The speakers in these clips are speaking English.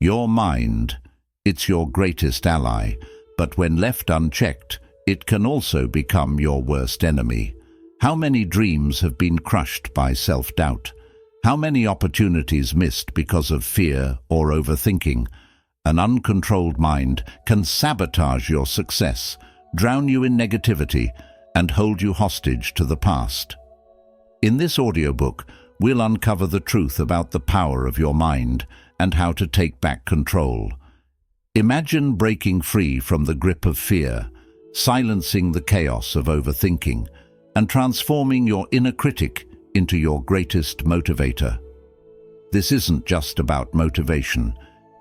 Your mind, it's your greatest ally, but when left unchecked, it can also become your worst enemy. How many dreams have been crushed by self-doubt? How many opportunities missed because of fear or overthinking? An uncontrolled mind can sabotage your success, drown you in negativity, and hold you hostage to the past. In this audiobook, we'll uncover the truth about the power of your mind and how to take back control. Imagine breaking free from the grip of fear, silencing the chaos of overthinking, and transforming your inner critic into your greatest motivator. This isn't just about motivation.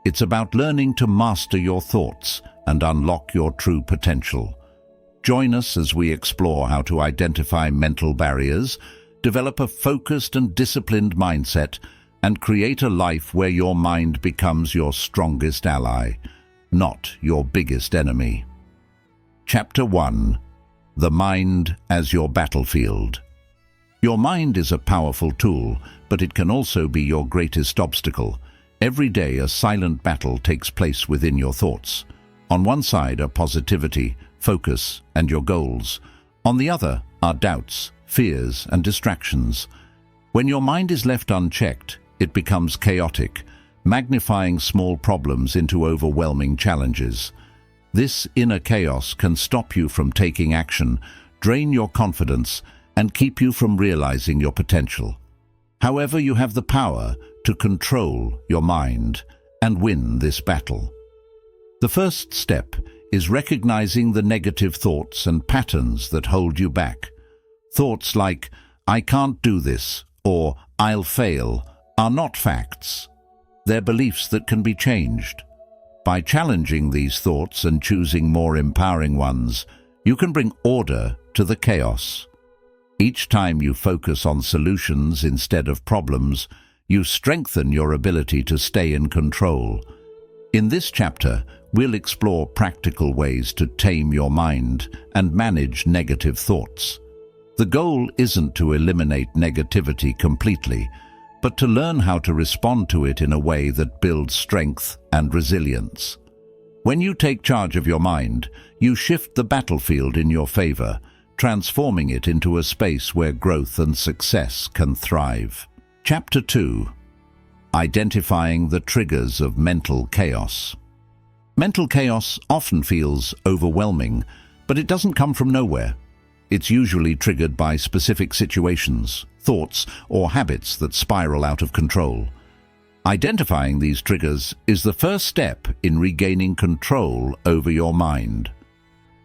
It's about learning to master your thoughts and unlock your true potential. Join us as we explore how to identify mental barriers, develop a focused and disciplined mindset, and create a life where your mind becomes your strongest ally, not your biggest enemy. Chapter 1. The Mind as Your Battlefield. Your mind is a powerful tool, but it can also be your greatest obstacle. Every day a silent battle takes place within your thoughts. On one side are positivity, focus, and your goals. On the other are doubts, fears, and distractions. When your mind is left unchecked, it becomes chaotic, magnifying small problems into overwhelming challenges. This inner chaos can stop you from taking action, drain your confidence, and keep you from realizing your potential. However, you have the power to control your mind and win this battle. The first step is recognizing the negative thoughts and patterns that hold you back. Thoughts like, "I can't do this," or "I'll fail," are not facts. They're beliefs that can be changed. By challenging these thoughts and choosing more empowering ones, you can bring order to the chaos. Each time you focus on solutions instead of problems, you strengthen your ability to stay in control. In this chapter, we'll explore practical ways to tame your mind and manage negative thoughts. The goal isn't to eliminate negativity completely, but to learn how to respond to it in a way that builds strength and resilience. When you take charge of your mind, you shift the battlefield in your favor, transforming it into a space where growth and success can thrive. Chapter 2. Identifying the triggers of mental chaos. Mental chaos often feels overwhelming, but it doesn't come from nowhere. It's usually triggered by specific situations, thoughts, or habits that spiral out of control. Identifying these triggers is the first step in regaining control over your mind.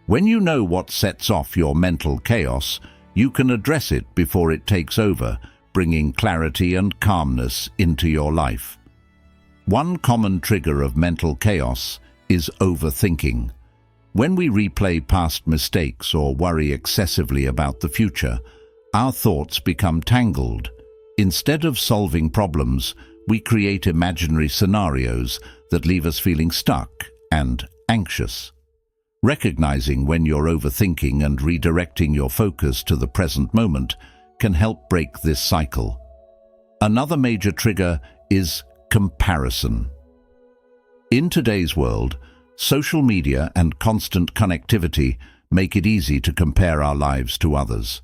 When you know what sets off your mental chaos, you can address it before it takes over, bringing clarity and calmness into your life. One common trigger of mental chaos is overthinking. When we replay past mistakes or worry excessively about the future, our thoughts become tangled. Instead of solving problems, we create imaginary scenarios that leave us feeling stuck and anxious. Recognizing when you're overthinking and redirecting your focus to the present moment can help break this cycle. Another major trigger is comparison. In today's world, social media and constant connectivity make it easy to compare our lives to others.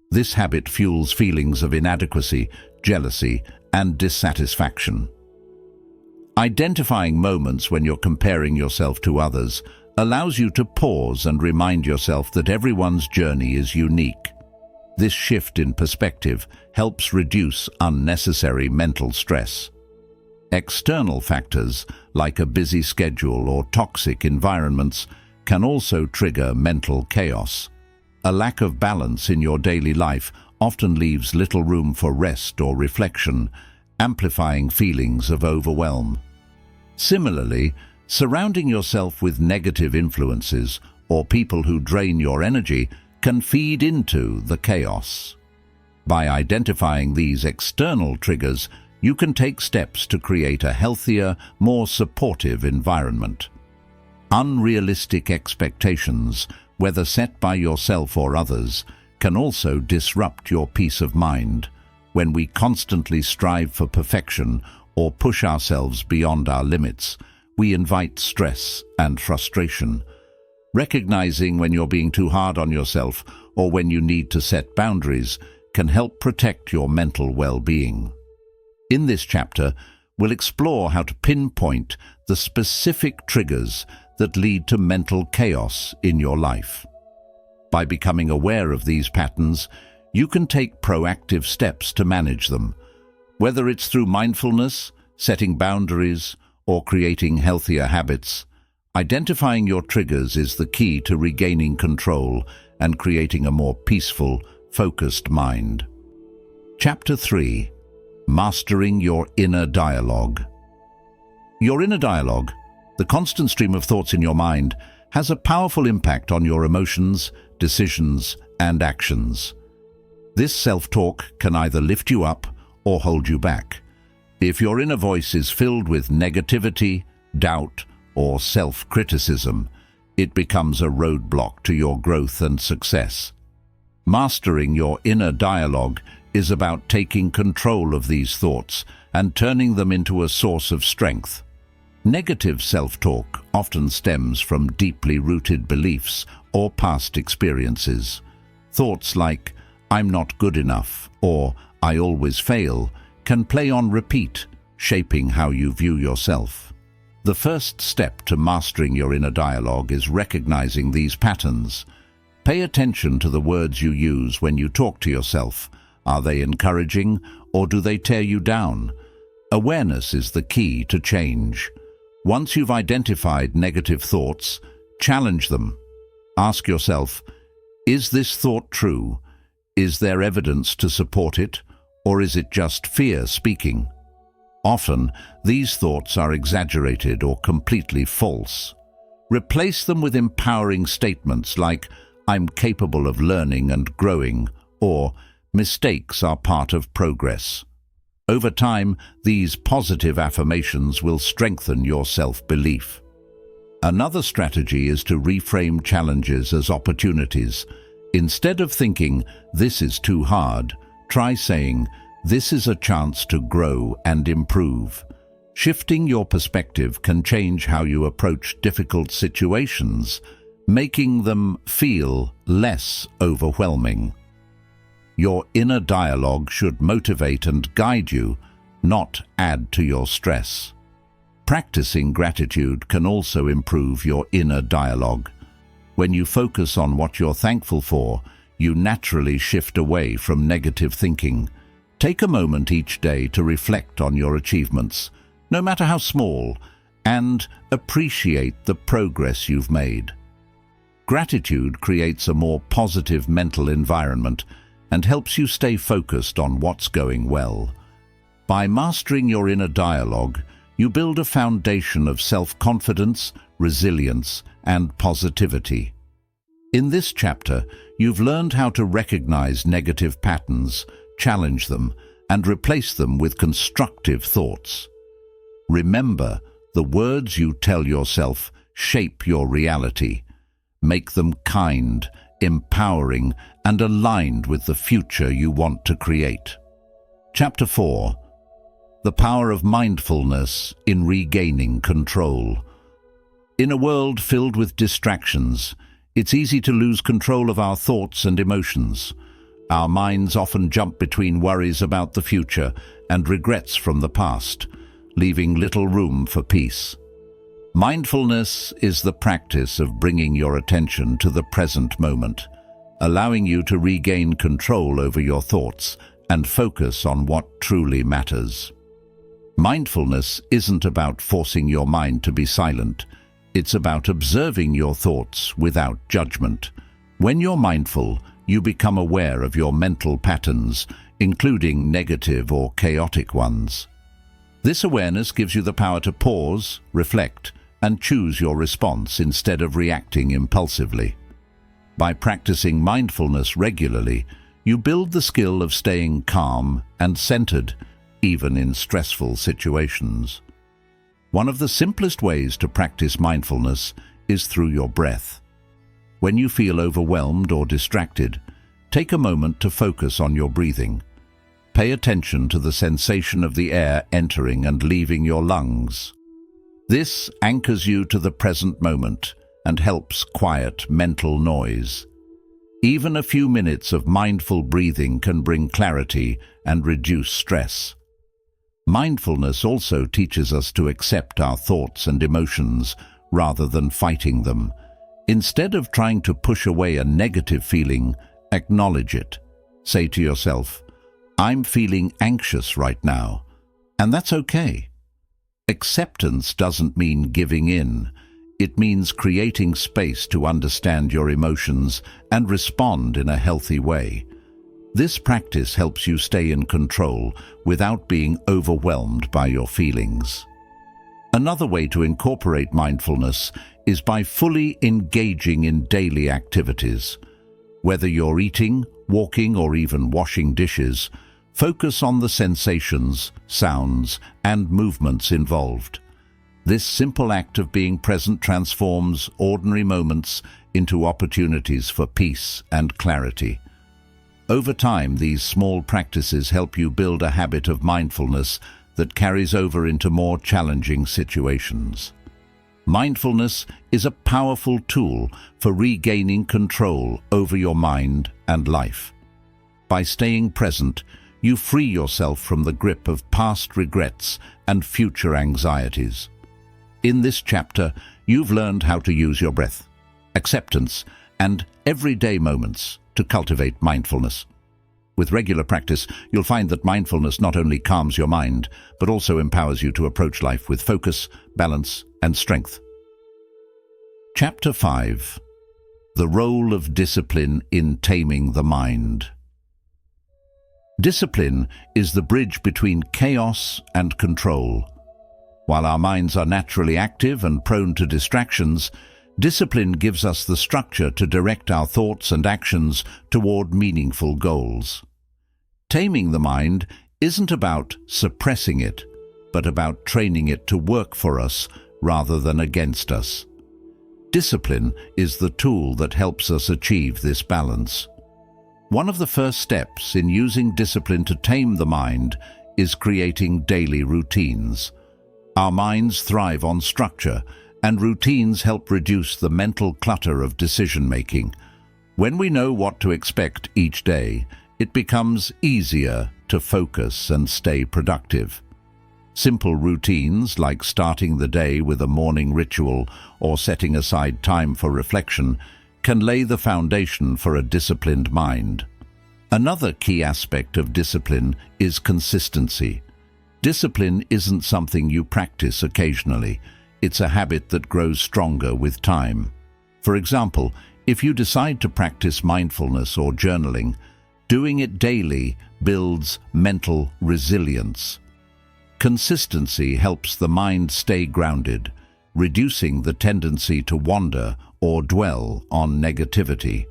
This habit fuels feelings of inadequacy, jealousy, and dissatisfaction. Identifying moments when you're comparing yourself to others allows you to pause and remind yourself that everyone's journey is unique. This shift in perspective helps reduce unnecessary mental stress. External factors, like a busy schedule or toxic environments, can also trigger mental chaos. A lack of balance in your daily life often leaves little room for rest or reflection, amplifying feelings of overwhelm. Similarly, surrounding yourself with negative influences or people who drain your energy can feed into the chaos. By identifying these external triggers, you can take steps to create a healthier, more supportive environment. Unrealistic expectations, whether set by yourself or others, can also disrupt your peace of mind. When we constantly strive for perfection or push ourselves beyond our limits, we invite stress and frustration. Recognizing when you're being too hard on yourself or when you need to set boundaries can help protect your mental well-being. In this chapter, we'll explore how to pinpoint the specific triggers that lead to mental chaos in your life. By becoming aware of these patterns, you can take proactive steps to manage them. Whether it's through mindfulness, setting boundaries, or creating healthier habits, identifying your triggers is the key to regaining control and creating a more peaceful, focused mind. Chapter 3. Mastering your inner dialogue. Your inner dialogue, the constant stream of thoughts in your mind, has a powerful impact on your emotions, decisions, and actions. This self-talk can either lift you up or hold you back. If your inner voice is filled with negativity, doubt, or self-criticism, it becomes a roadblock to your growth and success. Mastering your inner dialogue is about taking control of these thoughts and turning them into a source of strength. Negative self-talk often stems from deeply rooted beliefs or past experiences. Thoughts like, "I'm not good enough," or "I always fail," can play on repeat, shaping how you view yourself. The first step to mastering your inner dialogue is recognizing these patterns. Pay attention to the words you use when you talk to yourself. Are they encouraging, or do they tear you down? Awareness is the key to change. Once you've identified negative thoughts, challenge them. Ask yourself, is this thought true? Is there evidence to support it, or is it just fear speaking? Often, these thoughts are exaggerated or completely false. Replace them with empowering statements like, "I'm capable of learning and growing," or "Mistakes are part of progress." Over time, these positive affirmations will strengthen your self-belief. Another strategy is to reframe challenges as opportunities. Instead of thinking, "This is too hard," try saying, "This is a chance to grow and improve." Shifting your perspective can change how you approach difficult situations, making them feel less overwhelming. Your inner dialogue should motivate and guide you, not add to your stress. Practicing gratitude can also improve your inner dialogue. When you focus on what you're thankful for, you naturally shift away from negative thinking. Take a moment each day to reflect on your achievements, no matter how small, and appreciate the progress you've made. Gratitude creates a more positive mental environment and helps you stay focused on what's going well. By mastering your inner dialogue, you build a foundation of self-confidence, resilience, and positivity. In this chapter, you've learned how to recognize negative patterns, challenge them, and replace them with constructive thoughts. Remember, the words you tell yourself shape your reality. Make them kind, empowering, and aligned with the future you want to create. Chapter 4. The Power of Mindfulness in Regaining Control. In a world filled with distractions, it's easy to lose control of our thoughts and emotions. Our minds often jump between worries about the future and regrets from the past, leaving little room for peace. Mindfulness is the practice of bringing your attention to the present moment, allowing you to regain control over your thoughts and focus on what truly matters. Mindfulness isn't about forcing your mind to be silent. It's about observing your thoughts without judgment. When you're mindful, you become aware of your mental patterns, including negative or chaotic ones. This awareness gives you the power to pause, reflect, and choose your response instead of reacting impulsively. By practicing mindfulness regularly, you build the skill of staying calm and centered, even in stressful situations. One of the simplest ways to practice mindfulness is through your breath. When you feel overwhelmed or distracted, take a moment to focus on your breathing. Pay attention to the sensation of the air entering and leaving your lungs. This anchors you to the present moment and helps quiet mental noise. Even a few minutes of mindful breathing can bring clarity and reduce stress. Mindfulness also teaches us to accept our thoughts and emotions rather than fighting them. Instead of trying to push away a negative feeling, acknowledge it. Say to yourself, "I'm feeling anxious right now," and that's okay. Acceptance doesn't mean giving in. It means creating space to understand your emotions and respond in a healthy way. This practice helps you stay in control without being overwhelmed by your feelings. Another way to incorporate mindfulness is by fully engaging in daily activities. Whether you're eating, walking, or even washing dishes, focus on the sensations, sounds, and movements involved. This simple act of being present transforms ordinary moments into opportunities for peace and clarity. Over time, these small practices help you build a habit of mindfulness that carries over into more challenging situations. Mindfulness is a powerful tool for regaining control over your mind and life. By staying present, you free yourself from the grip of past regrets and future anxieties. In this chapter, you've learned how to use your breath, acceptance, and everyday moments to cultivate mindfulness. With regular practice, you'll find that mindfulness not only calms your mind, but also empowers you to approach life with focus, balance, and strength. Chapter 5. The Role of Discipline in Taming the Mind. Discipline is the bridge between chaos and control. While our minds are naturally active and prone to distractions, discipline gives us the structure to direct our thoughts and actions toward meaningful goals. Taming the mind isn't about suppressing it, but about training it to work for us rather than against us. Discipline is the tool that helps us achieve this balance. One of the first steps in using discipline to tame the mind is creating daily routines. Our minds thrive on structure, and routines help reduce the mental clutter of decision-making. When we know what to expect each day, it becomes easier to focus and stay productive. Simple routines like starting the day with a morning ritual or setting aside time for reflection can lay the foundation for a disciplined mind. Another key aspect of discipline is consistency. Discipline isn't something you practice occasionally. It's a habit that grows stronger with time. For example, if you decide to practice mindfulness or journaling, doing it daily builds mental resilience. Consistency helps the mind stay grounded, reducing the tendency to wander or dwell on negativity.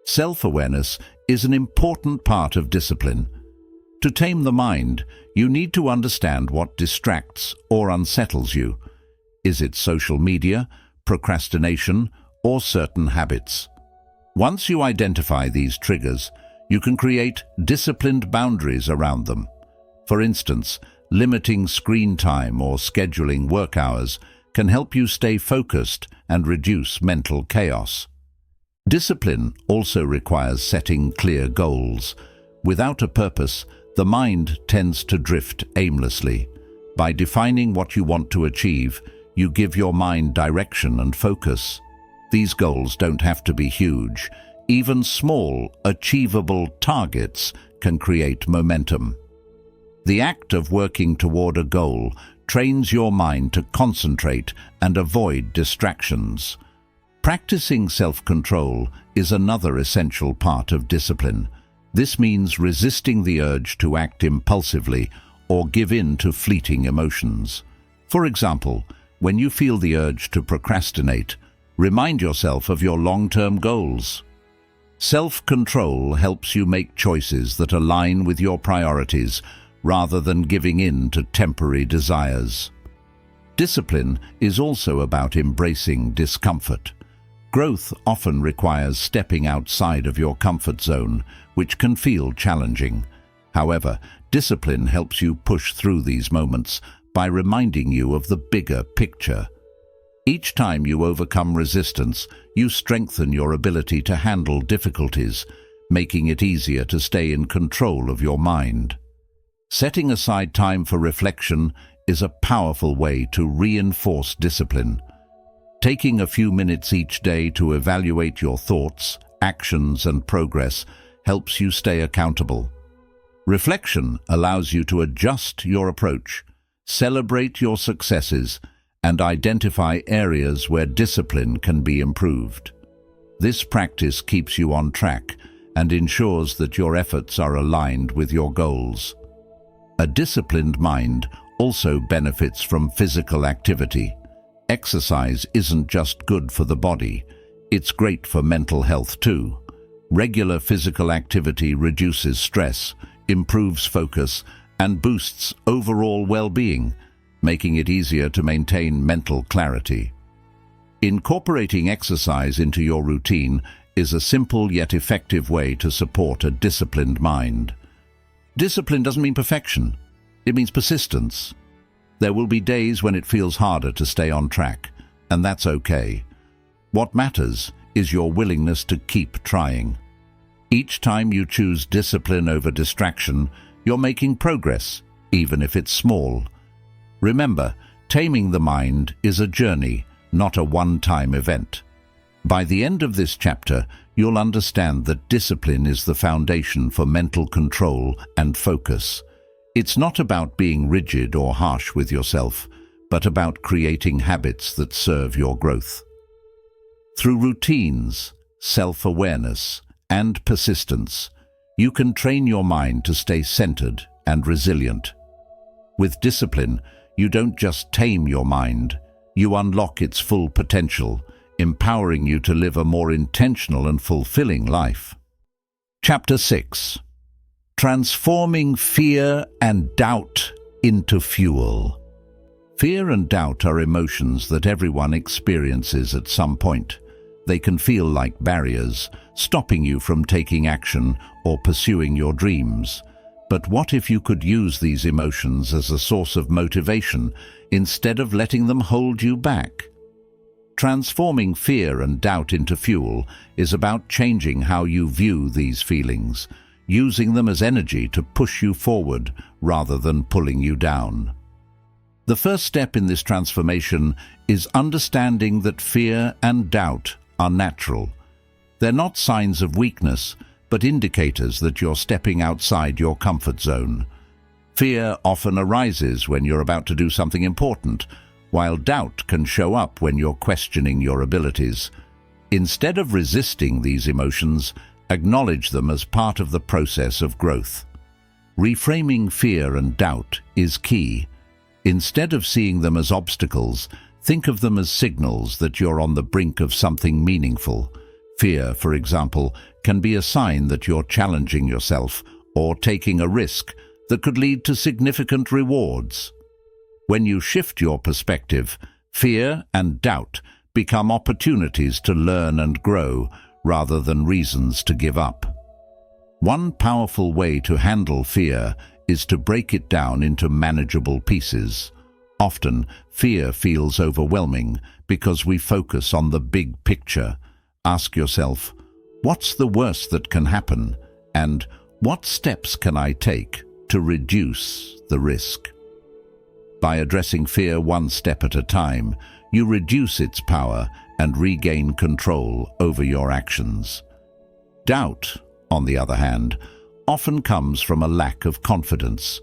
Self-awareness is an important part of discipline. To tame the mind, you need to understand what distracts or unsettles you. Is it social media, procrastination, or certain habits? Once you identify these triggers, you can create disciplined boundaries around them. For instance, limiting screen time or scheduling work hours can help you stay focused and reduce mental chaos. Discipline also requires setting clear goals. Without a purpose, the mind tends to drift aimlessly. By defining what you want to achieve, you give your mind direction and focus. These goals don't have to be huge. Even small, achievable targets can create momentum. The act of working toward a goal trains your mind to concentrate and avoid distractions. Practicing self-control is another essential part of discipline. This means resisting the urge to act impulsively or give in to fleeting emotions. For example, when you feel the urge to procrastinate, remind yourself of your long-term goals. Self-control helps you make choices that align with your priorities rather than giving in to temporary desires. Discipline is also about embracing discomfort. Growth often requires stepping outside of your comfort zone, which can feel challenging. However, discipline helps you push through these moments by reminding you of the bigger picture. Each time you overcome resistance, you strengthen your ability to handle difficulties, making it easier to stay in control of your mind. Setting aside time for reflection is a powerful way to reinforce discipline. Taking a few minutes each day to evaluate your thoughts, actions, and progress helps you stay accountable. Reflection allows you to adjust your approach, celebrate your successes, and identify areas where discipline can be improved. This practice keeps you on track and ensures that your efforts are aligned with your goals. A disciplined mind also benefits from physical activity. Exercise isn't just good for the body, it's great for mental health too. Regular physical activity reduces stress, improves focus, and boosts overall well-being, making it easier to maintain mental clarity. Incorporating exercise into your routine is a simple yet effective way to support a disciplined mind. Discipline doesn't mean perfection, it means persistence. There will be days when it feels harder to stay on track, and that's okay. What matters is your willingness to keep trying. Each time you choose discipline over distraction, you're making progress, even if it's small. Remember, taming the mind is a journey, not a one-time event. By the end of this chapter, you'll understand that discipline is the foundation for mental control and focus. It's not about being rigid or harsh with yourself, but about creating habits that serve your growth. Through routines, self-awareness, and persistence, you can train your mind to stay centered and resilient. With discipline, you don't just tame your mind, you unlock its full potential, empowering you to live a more intentional and fulfilling life. Chapter 6. Transforming fear and doubt into fuel. Fear and doubt are emotions that everyone experiences at some point. They can feel like barriers, stopping you from taking action or pursuing your dreams. But what if you could use these emotions as a source of motivation instead of letting them hold you back? Transforming fear and doubt into fuel is about changing how you view these feelings, using them as energy to push you forward rather than pulling you down. The first step in this transformation is understanding that fear and doubt are natural. They're not signs of weakness, but indicators that you're stepping outside your comfort zone. Fear often arises when you're about to do something important, while doubt can show up when you're questioning your abilities. Instead of resisting these emotions, acknowledge them as part of the process of growth. Reframing fear and doubt is key. Instead of seeing them as obstacles, think of them as signals that you're on the brink of something meaningful. Fear, for example, can be a sign that you're challenging yourself or taking a risk that could lead to significant rewards. When you shift your perspective, fear and doubt become opportunities to learn and grow rather than reasons to give up. One powerful way to handle fear is to break it down into manageable pieces. Often, fear feels overwhelming because we focus on the big picture. Ask yourself, what's the worst that can happen? And what steps can I take to reduce the risk? By addressing fear one step at a time, you reduce its power and regain control over your actions. Doubt, on the other hand, often comes from a lack of confidence.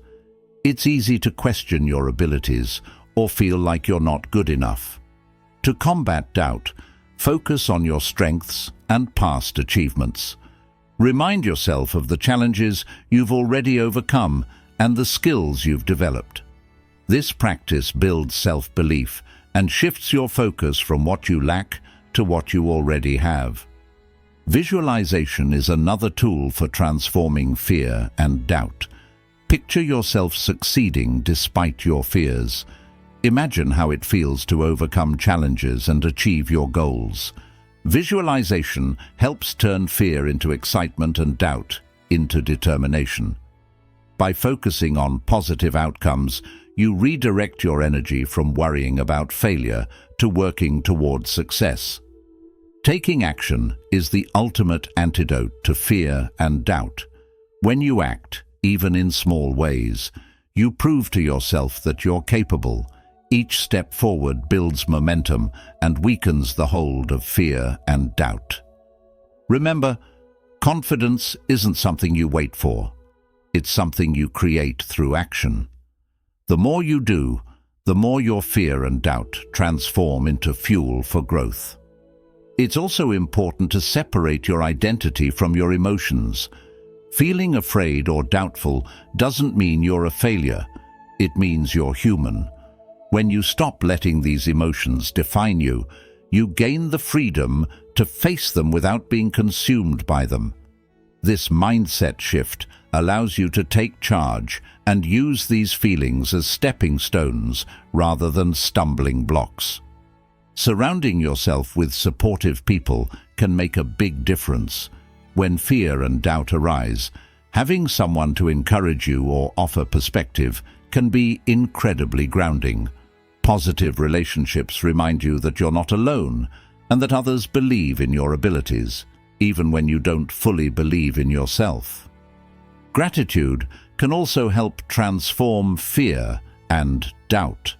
It's easy to question your abilities or feel like you're not good enough. To combat doubt, focus on your strengths and past achievements. Remind yourself of the challenges you've already overcome and the skills you've developed. This practice builds self-belief and shifts your focus from what you lack to what you already have. Visualization is another tool for transforming fear and doubt. Picture yourself succeeding despite your fears. Imagine how it feels to overcome challenges and achieve your goals. Visualization helps turn fear into excitement and doubt into determination. By focusing on positive outcomes, you redirect your energy from worrying about failure to working towards success. Taking action is the ultimate antidote to fear and doubt. When you act, even in small ways, you prove to yourself that you're capable. Each step forward builds momentum and weakens the hold of fear and doubt. Remember, confidence isn't something you wait for. It's something you create through action. The more you do, the more your fear and doubt transform into fuel for growth. It's also important to separate your identity from your emotions. Feeling afraid or doubtful doesn't mean you're a failure. It means you're human. When you stop letting these emotions define you, you gain the freedom to face them without being consumed by them. This mindset shift allows you to take charge and use these feelings as stepping stones rather than stumbling blocks. Surrounding yourself with supportive people can make a big difference. When fear and doubt arise, having someone to encourage you or offer perspective can be incredibly grounding. Positive relationships remind you that you're not alone and that others believe in your abilities, even when you don't fully believe in yourself. Gratitude can also help transform fear and doubt.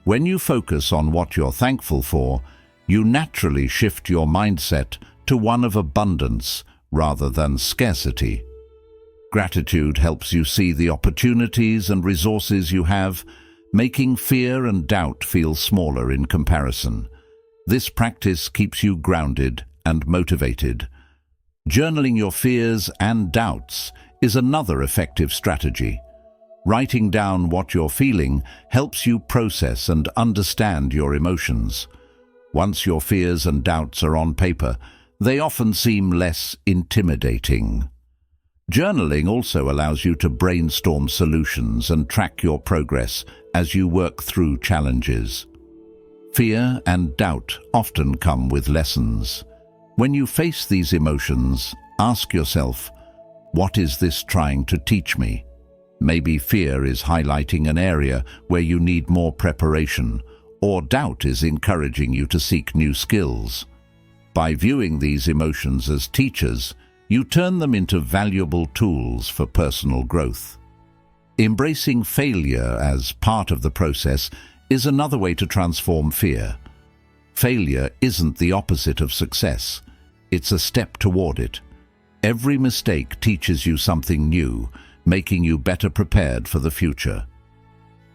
When you focus on what you're thankful for, you naturally shift your mindset to one of abundance rather than scarcity. Gratitude helps you see the opportunities and resources you have, making fear and doubt feel smaller in comparison. This practice keeps you grounded and motivated. Journaling your fears and doubts is another effective strategy. Writing down what you're feeling helps you process and understand your emotions. Once your fears and doubts are on paper, they often seem less intimidating. Journaling also allows you to brainstorm solutions and track your progress as you work through challenges. Fear and doubt often come with lessons. When you face these emotions, ask yourself, what is this trying to teach me? Maybe fear is highlighting an area where you need more preparation, or doubt is encouraging you to seek new skills. By viewing these emotions as teachers, you turn them into valuable tools for personal growth. Embracing failure as part of the process is another way to transform fear. Failure isn't the opposite of success. It's a step toward it. Every mistake teaches you something new, making you better prepared for the future.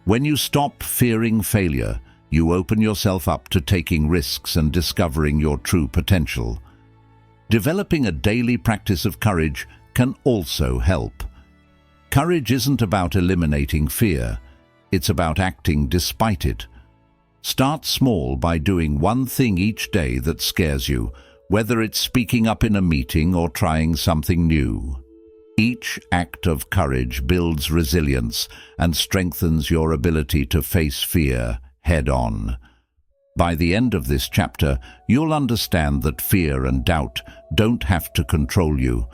When you stop fearing failure, you open yourself up to taking risks and discovering your true potential. Developing a daily practice of courage can also help. Courage isn't about eliminating fear. It's about acting despite it. Start small by doing one thing each day that scares you, whether it's speaking up in a meeting or trying something new. Each act of courage builds resilience and strengthens your ability to face fear head-on. By the end of this chapter, you'll understand that fear and doubt don't have to control you.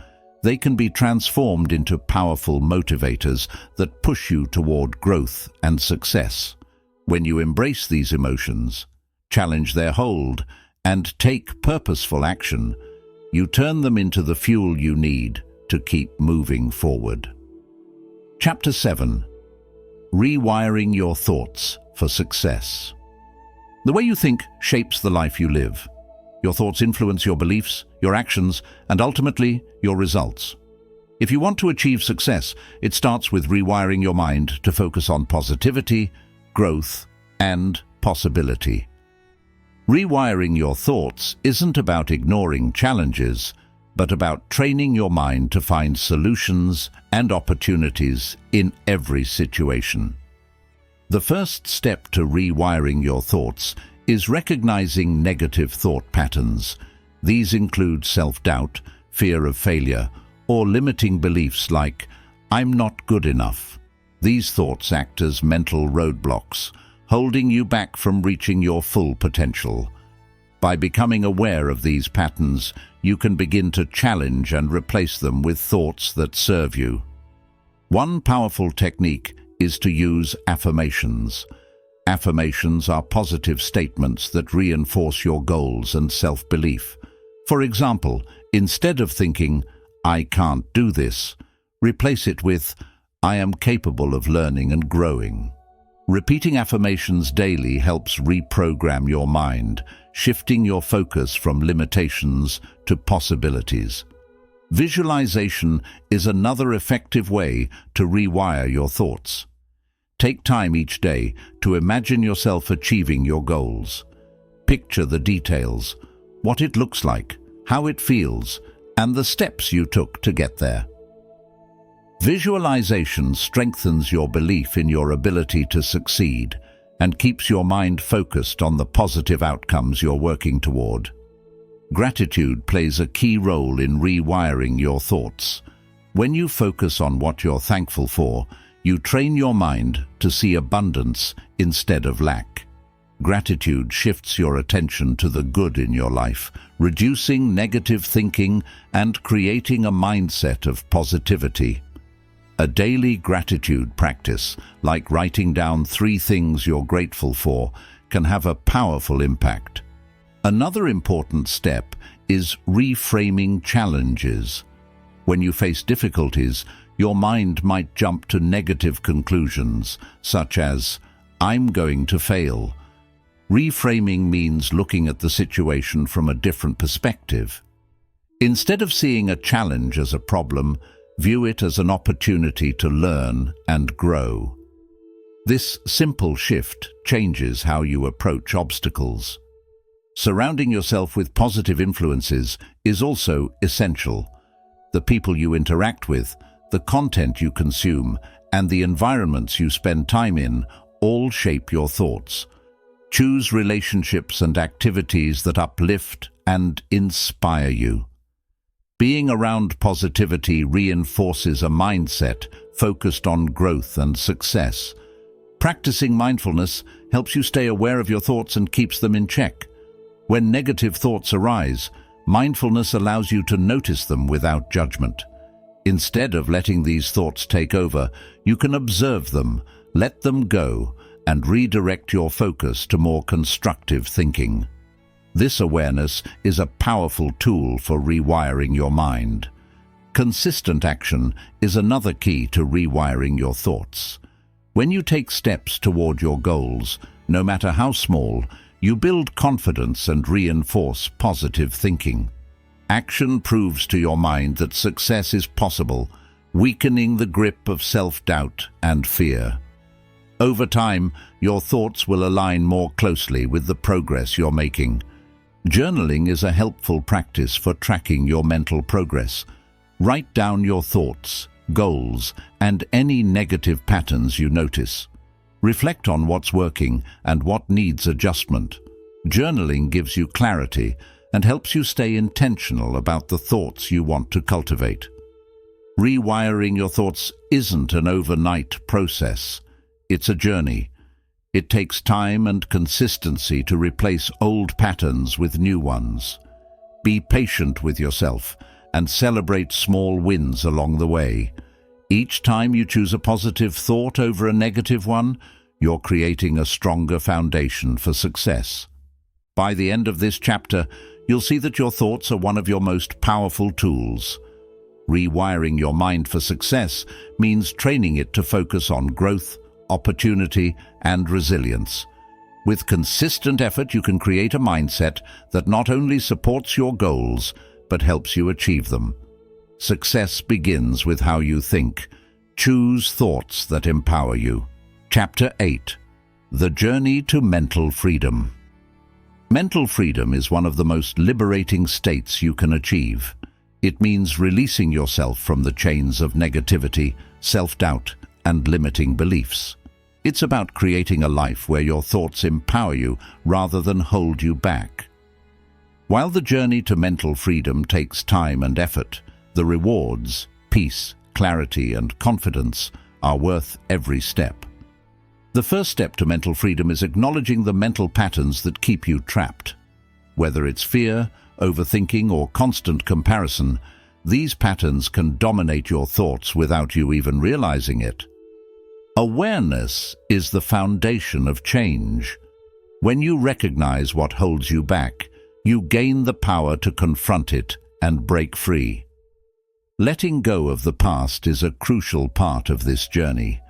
They can be transformed into powerful motivators that push you toward growth and success. When you embrace these emotions, challenge their hold, and take purposeful action, you turn them into the fuel you need to keep moving forward. Chapter 7. Rewiring your thoughts for success. The way you think shapes the life you live. Your thoughts influence your beliefs, your actions, and ultimately, your results. If you want to achieve success, it starts with rewiring your mind to focus on positivity, growth, and possibility. Rewiring your thoughts isn't about ignoring challenges, but about training your mind to find solutions and opportunities in every situation. The first step to rewiring your thoughts is recognizing negative thought patterns. These include self-doubt, fear of failure, or limiting beliefs like, "I'm not good enough." These thoughts act as mental roadblocks, holding you back from reaching your full potential. By becoming aware of these patterns, you can begin to challenge and replace them with thoughts that serve you. One powerful technique is to use affirmations. Affirmations are positive statements that reinforce your goals and self-belief. For example, instead of thinking, "I can't do this," replace it with, "I am capable of learning and growing." Repeating affirmations daily helps reprogram your mind, shifting your focus from limitations to possibilities. Visualization is another effective way to rewire your thoughts. Take time each day to imagine yourself achieving your goals. Picture the details, what it looks like, how it feels, and the steps you took to get there. Visualization strengthens your belief in your ability to succeed and keeps your mind focused on the positive outcomes you're working toward. Gratitude plays a key role in rewiring your thoughts. When you focus on what you're thankful for, you train your mind to see abundance instead of lack. Gratitude shifts your attention to the good in your life, reducing negative thinking and creating a mindset of positivity. A daily gratitude practice, like writing down 3 things you're grateful for, can have a powerful impact. Another important step is reframing challenges. When you face difficulties, your mind might jump to negative conclusions, such as, "I'm going to fail." Reframing means looking at the situation from a different perspective. Instead of seeing a challenge as a problem, view it as an opportunity to learn and grow. This simple shift changes how you approach obstacles. Surrounding yourself with positive influences is also essential. The people you interact with, the content you consume, and the environments you spend time in all shape your thoughts. Choose relationships and activities that uplift and inspire you. Being around positivity reinforces a mindset focused on growth and success. Practicing mindfulness helps you stay aware of your thoughts and keeps them in check. When negative thoughts arise, mindfulness allows you to notice them without judgment. Instead of letting these thoughts take over, you can observe them, let them go, and redirect your focus to more constructive thinking. This awareness is a powerful tool for rewiring your mind. Consistent action is another key to rewiring your thoughts. When you take steps toward your goals, no matter how small, you build confidence and reinforce positive thinking. Action proves to your mind that success is possible, weakening the grip of self-doubt and fear. Over time, your thoughts will align more closely with the progress you're making. Journaling is a helpful practice for tracking your mental progress. Write down your thoughts, goals, and any negative patterns you notice. Reflect on what's working and what needs adjustment. Journaling gives you clarity and helps you stay intentional about the thoughts you want to cultivate. Rewiring your thoughts isn't an overnight process. It's a journey. It takes time and consistency to replace old patterns with new ones. Be patient with yourself and celebrate small wins along the way. Each time you choose a positive thought over a negative one, you're creating a stronger foundation for success. By the end of this chapter, you'll see that your thoughts are one of your most powerful tools. Rewiring your mind for success means training it to focus on growth, opportunity, and resilience. With consistent effort, you can create a mindset that not only supports your goals, but helps you achieve them. Success begins with how you think. Choose thoughts that empower you. Chapter 8. The Journey to Mental Freedom. Mental freedom is one of the most liberating states you can achieve. It means releasing yourself from the chains of negativity, self-doubt, and limiting beliefs. It's about creating a life where your thoughts empower you rather than hold you back. While the journey to mental freedom takes time and effort, the rewards, peace, clarity, and confidence are worth every step. The first step to mental freedom is acknowledging the mental patterns that keep you trapped. Whether it's fear, overthinking, or constant comparison, these patterns can dominate your thoughts without you even realizing it. Awareness is the foundation of change. When you recognize what holds you back, you gain the power to confront it and break free. Letting go of the past is a crucial part of this journey.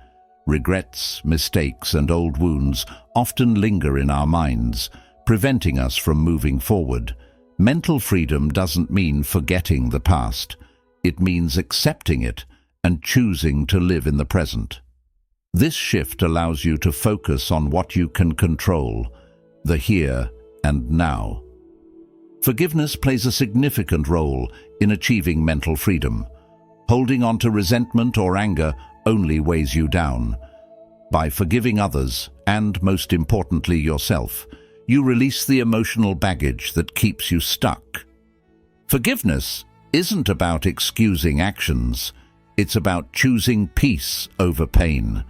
Regrets, mistakes, and old wounds often linger in our minds, preventing us from moving forward. Mental freedom doesn't mean forgetting the past. It means accepting it and choosing to live in the present. This shift allows you to focus on what you can control, the here and now. Forgiveness plays a significant role in achieving mental freedom. Holding on to resentment or anger only weighs you down. By forgiving others, and most importantly yourself, you release the emotional baggage that keeps you stuck. Forgiveness isn't about excusing actions. It's about choosing peace over pain.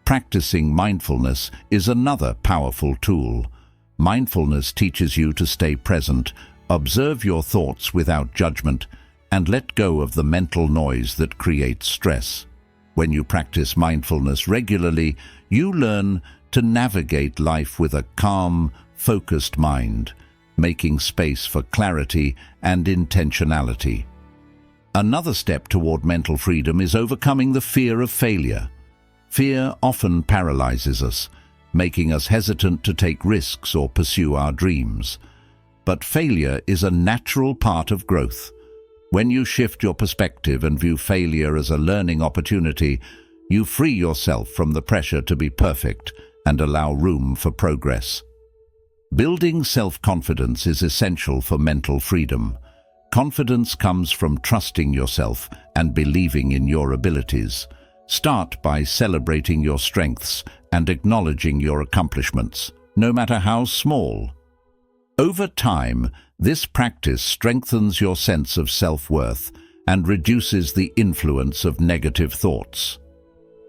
Practicing mindfulness is another powerful tool. Mindfulness teaches you to stay present, observe your thoughts without judgment, and let go of the mental noise that creates stress. When you practice mindfulness regularly, you learn to navigate life with a calm, focused mind, making space for clarity and intentionality. Another step toward mental freedom is overcoming the fear of failure. Fear often paralyzes us, making us hesitant to take risks or pursue our dreams. But failure is a natural part of growth. When you shift your perspective and view failure as a learning opportunity, you free yourself from the pressure to be perfect and allow room for progress. Building self-confidence is essential for mental freedom. Confidence comes from trusting yourself and believing in your abilities. Start by celebrating your strengths and acknowledging your accomplishments, no matter how small. Over time, this practice strengthens your sense of self-worth and reduces the influence of negative thoughts.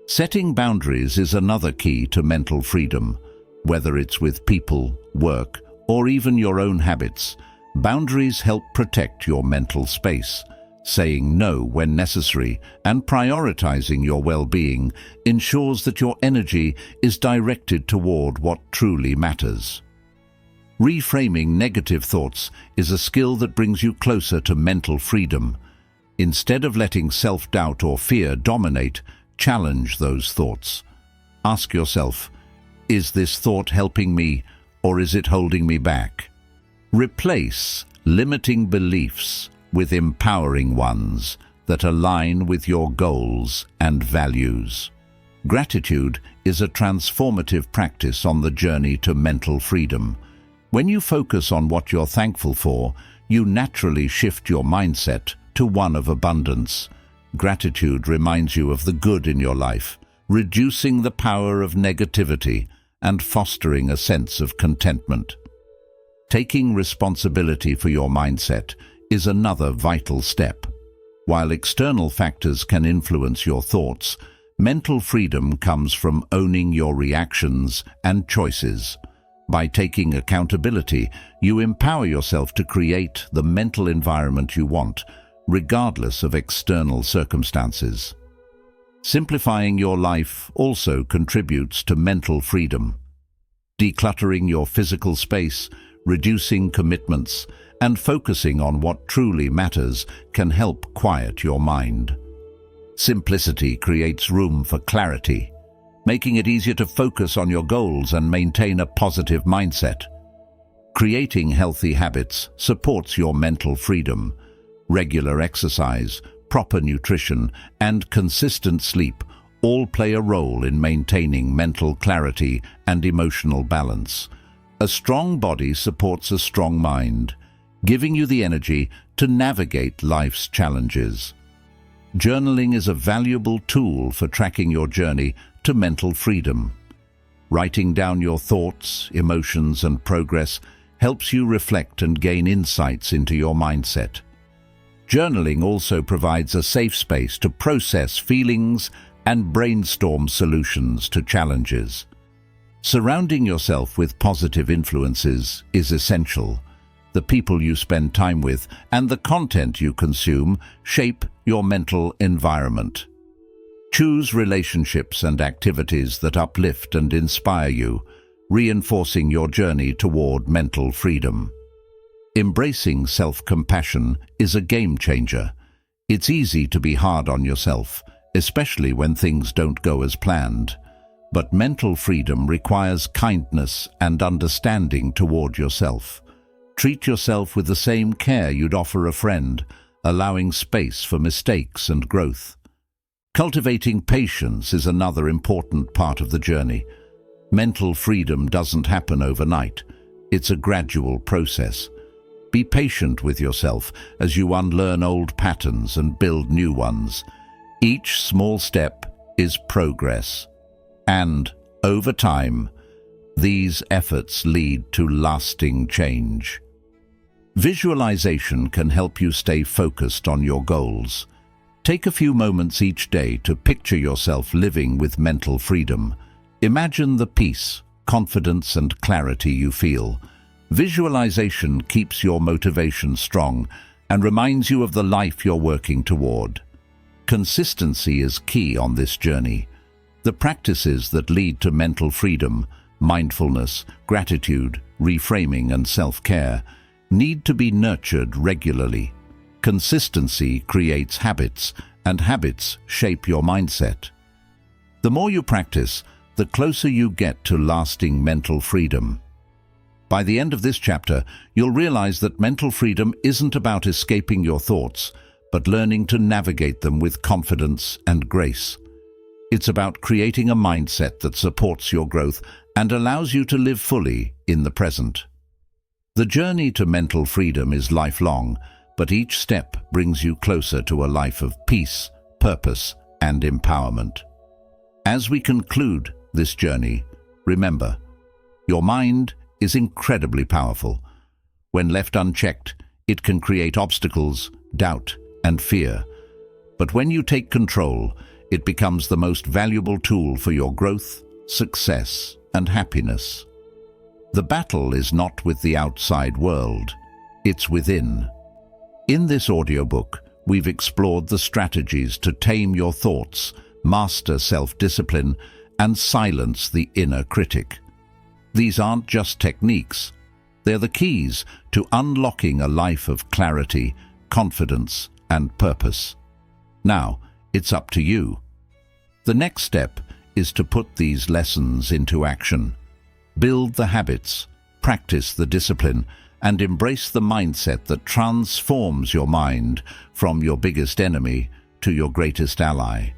Setting boundaries is another key to mental freedom. Whether it's with people, work, or even your own habits, boundaries help protect your mental space. Saying no when necessary and prioritizing your well-being ensures that your energy is directed toward what truly matters. Reframing negative thoughts is a skill that brings you closer to mental freedom. Instead of letting self-doubt or fear dominate, challenge those thoughts. Ask yourself, is this thought helping me or is it holding me back? Replace limiting beliefs with empowering ones that align with your goals and values. Gratitude is a transformative practice on the journey to mental freedom. When you focus on what you're thankful for, you naturally shift your mindset to one of abundance. Gratitude reminds you of the good in your life, reducing the power of negativity and fostering a sense of contentment. Taking responsibility for your mindset is another vital step. While external factors can influence your thoughts, mental freedom comes from owning your reactions and choices. By taking accountability, you empower yourself to create the mental environment you want, regardless of external circumstances. Simplifying your life also contributes to mental freedom. Decluttering your physical space, reducing commitments, and focusing on what truly matters can help quiet your mind. Simplicity creates room for clarity, making it easier to focus on your goals and maintain a positive mindset. Creating healthy habits supports your mental freedom. Regular exercise, proper nutrition, and consistent sleep all play a role in maintaining mental clarity and emotional balance. A strong body supports a strong mind, giving you the energy to navigate life's challenges. Journaling is a valuable tool for tracking your journey to mental freedom. Writing down your thoughts, emotions, and progress helps you reflect and gain insights into your mindset. Journaling also provides a safe space to process feelings and brainstorm solutions to challenges. Surrounding yourself with positive influences is essential. The people you spend time with and the content you consume shape your mental environment. Choose relationships and activities that uplift and inspire you, reinforcing your journey toward mental freedom. Embracing self-compassion is a game changer. It's easy to be hard on yourself, especially when things don't go as planned. But mental freedom requires kindness and understanding toward yourself. Treat yourself with the same care you'd offer a friend, allowing space for mistakes and growth. Cultivating patience is another important part of the journey. Mental freedom doesn't happen overnight. It's a gradual process. Be patient with yourself as you unlearn old patterns and build new ones. Each small step is progress. And, over time, these efforts lead to lasting change. Visualization can help you stay focused on your goals. Take a few moments each day to picture yourself living with mental freedom. Imagine the peace, confidence, and clarity you feel. Visualization keeps your motivation strong and reminds you of the life you're working toward. Consistency is key on this journey. The practices that lead to mental freedom, mindfulness, gratitude, reframing, and self-care, need to be nurtured regularly. Consistency creates habits, and habits shape your mindset. The more you practice, the closer you get to lasting mental freedom. By the end of this chapter, you'll realize that mental freedom isn't about escaping your thoughts, but learning to navigate them with confidence and grace. It's about creating a mindset that supports your growth and allows you to live fully in the present. The journey to mental freedom is lifelong, but each step brings you closer to a life of peace, purpose, and empowerment. As we conclude this journey, remember, your mind is incredibly powerful. When left unchecked, it can create obstacles, doubt, and fear. But when you take control, it becomes the most valuable tool for your growth, success, and happiness. The battle is not with the outside world, it's within. In this audiobook, we've explored the strategies to tame your thoughts, master self-discipline, and silence the inner critic. These aren't just techniques, they're the keys to unlocking a life of clarity, confidence, and purpose. Now, it's up to you. The next step is to put these lessons into action. Build the habits, practice the discipline, and embrace the mindset that transforms your mind from your biggest enemy to your greatest ally.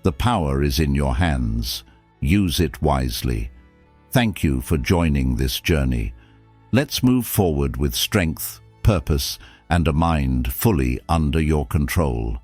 The power is in your hands. Use it wisely. Thank you for joining this journey. Let's move forward with strength, purpose, and a mind fully under your control.